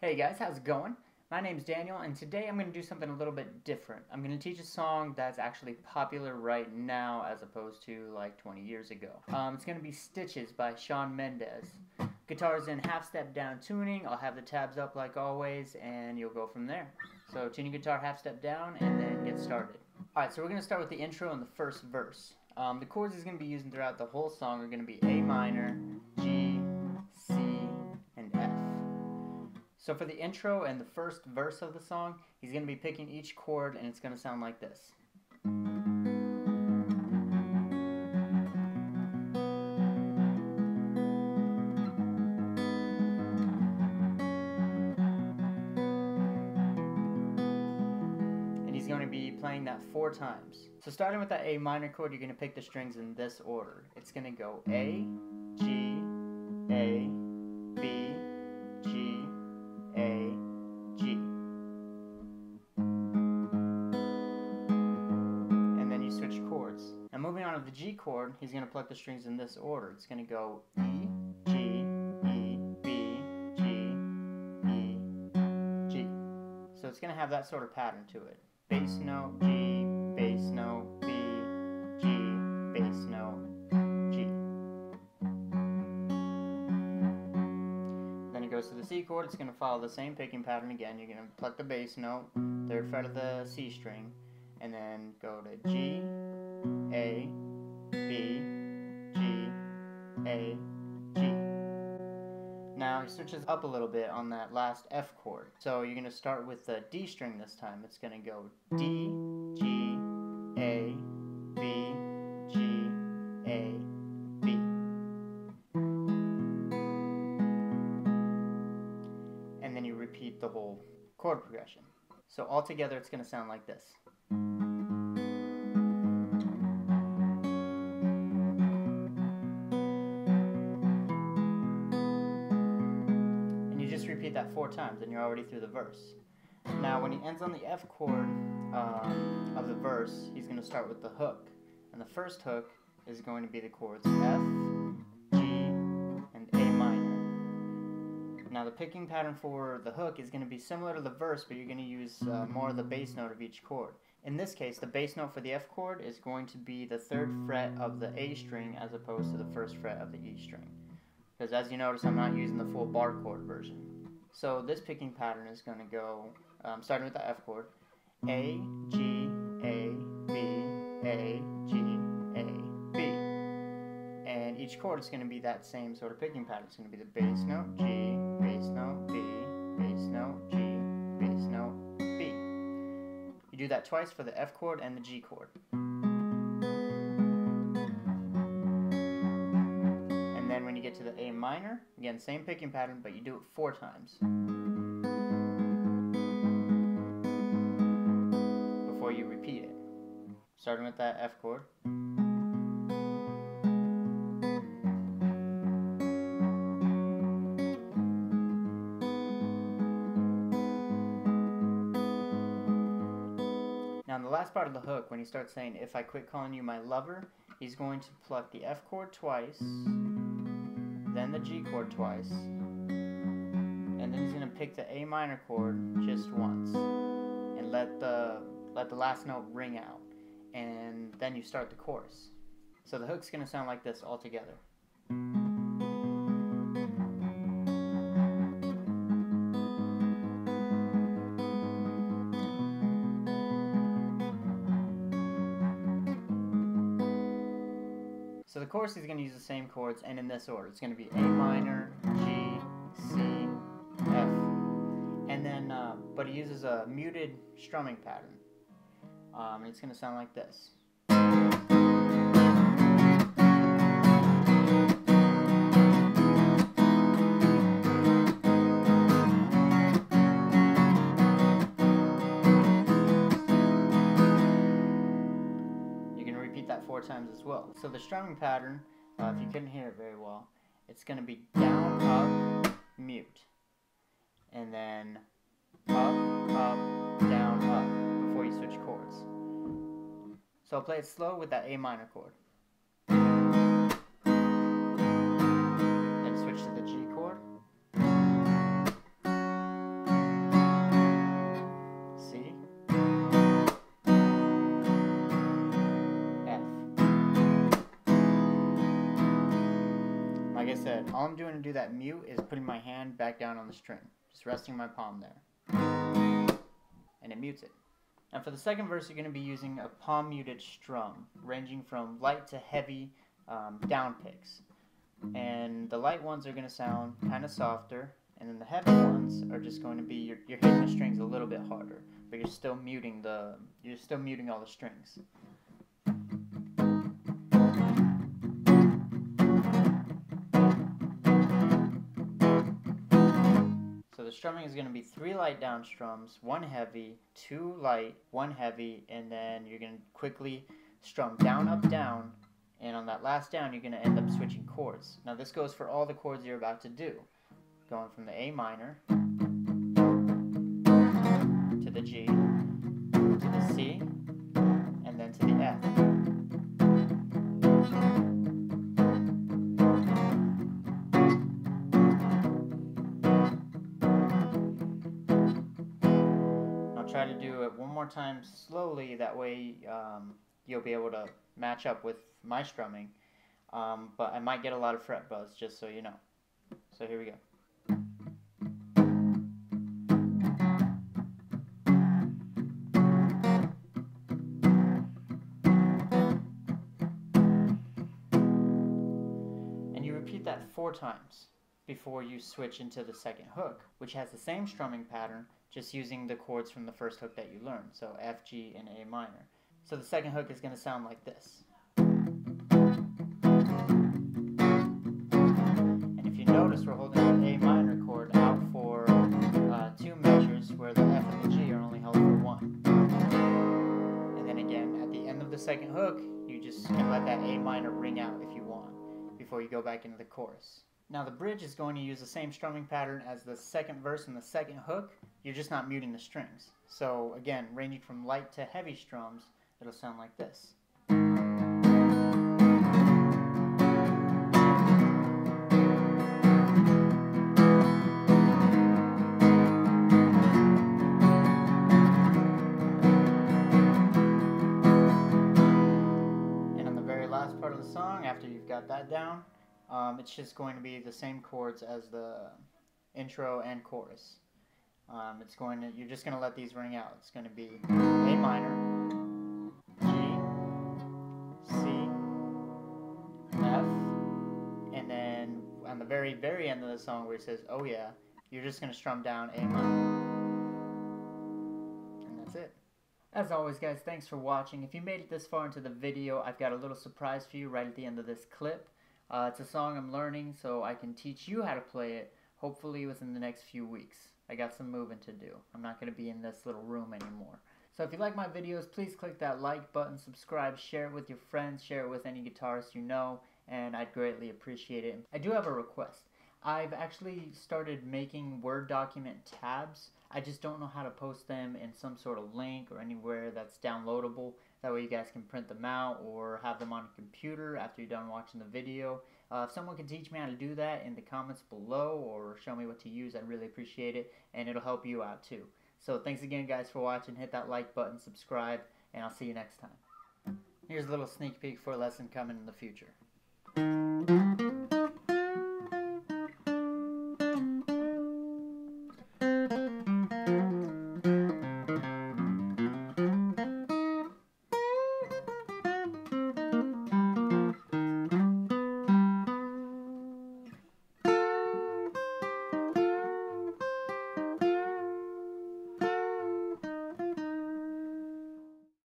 Hey guys, how's it going? My name's Daniel, and today I'm going to do something a little bit different. I'm going to teach a song that's actually popular right now as opposed to like 20 years ago. It's going to be Stitches by Shawn Mendes. Guitar's in half-step down tuning. I'll have the tabs up like always, and you'll go from there. So tune your guitar half-step down, and then get started. Alright, so we're going to start with the intro and the first verse. The chords he's going to be using throughout the whole song are going to be A minor, G, C, and F. So for the intro and the first verse of the song, he's going to be picking each chord, and it's going to sound like this. And he's going to be playing that 4 times. So starting with that A minor chord, you're going to pick the strings in this order. It's going to go A, G, A, B, G, A, G. And then you switch chords. Now moving on to the G chord, he's going to pluck the strings in this order. It's going to go E, G, E, B, G, E, G. So it's going to have that sort of pattern to it. Bass note, G, bass note, B, G, bass note, G. Then it goes to the C chord. It's going to follow the same picking pattern again. You're going to pluck the bass note, 3rd fret of the C string, and then go to G, A, B, G, A, G. Now he switches up a little bit on that last F chord. So you're going to start with the D string this time. It's going to go D, G, A, B, G, A, B. And then you repeat the whole chord progression. So altogether it's going to sound like this. Repeat that 4 times and you're already through the verse. Now when he ends on the F chord of the verse, he's going to start with the hook. And the first hook is going to be the chords F, G, and A minor. Now the picking pattern for the hook is going to be similar to the verse, but you're going to use more of the bass note of each chord. In this case, the bass note for the F chord is going to be the 3rd fret of the A string as opposed to the 1st fret of the E string. Because as you notice, I'm not using the full bar chord version. So this picking pattern is going to go, starting with the F chord, A, G, A, B, A, G, A, B. And each chord is going to be that same sort of picking pattern. It's going to be the bass note, G, bass note, B, bass note, G, bass note, B. You do that twice for the F chord and the G chord. When you get to the A minor, again, same picking pattern, but you do it 4 times before you repeat it. Starting with that F chord. Now in the last part of the hook, when he starts saying, "If I quit calling you my lover," he's going to pluck the F chord twice, then the G chord twice, and then he's going to pick the A minor chord just once and let the last note ring out, and then you start the chorus. So the hook's going to sound like this all together. So the chorus is going to use the same chords, and in this order. It's going to be A minor, G, C, F, and then, but he uses a muted strumming pattern. And it's going to sound like this. That 4 times as well. So the strumming pattern, if you couldn't hear it very well, it's going to be down, up, mute, and then up, up, down, up before you switch chords. So I'll play it slow with that A minor chord. Then switch to the G chord. said, all I'm doing to do that mute is putting my hand back down on the string. Just resting my palm there. And it mutes it. Now for the second verse, you're going to be using a palm muted strum, ranging from light to heavy down picks. And the light ones are going to sound kind of softer, and then the heavy ones are just going to be, you're hitting the strings a little bit harder, but you're still muting all the strings. So the strumming is going to be 3 light down strums, 1 heavy, 2 light, 1 heavy, and then you're going to quickly strum down, up, down, and on that last down you're going to end up switching chords. Now this goes for all the chords you're about to do, going from the A minor to the G, to the C, and then to the F. Try to do it one more time slowly, that way you'll be able to match up with my strumming, but I might get a lot of fret buzz, just so you know. So here we go. And you repeat that 4 times before you switch into the second hook, which has the same strumming pattern, just using the chords from the first hook that you learned, so F, G, and A minor. So the second hook is going to sound like this. And if you notice, we're holding the A minor chord out for 2 measures, where the F and the G are only held for 1. And then again, at the end of the second hook, you just can let that A minor ring out if you want, before you go back into the chorus. Now the bridge is going to use the same strumming pattern as the second verse and the second hook, you're just not muting the strings. So again, ranging from light to heavy strums, it'll sound like this. And on the very last part of the song, after you've got that down, it's just going to be the same chords as the intro and chorus. You're just going to let these ring out. It's going to be A minor, G, C, F, and then on the very, very end of the song where it says, oh yeah, you're just going to strum down A minor. And that's it. As always, guys, thanks for watching. If you made it this far into the video, I've got a little surprise for you right at the end of this clip. It's a song I'm learning, so I can teach you how to play it, hopefully within the next few weeks. I got some moving to do. I'm not going to be in this little room anymore. So if you like my videos, please click that like button, subscribe, share it with your friends, share it with any guitarist you know, and I'd greatly appreciate it. I do have a request. I've actually started making Word document tabs. I just don't know how to post them in some sort of link or anywhere that's downloadable. That way you guys can print them out or have them on a computer after you're done watching the video. If someone can teach me how to do that in the comments below or show me what to use, I'd really appreciate it, and it'll help you out too. So thanks again, guys, for watching. Hit that like button, subscribe, and I'll see you next time. Here's a little sneak peek for a lesson coming in the future.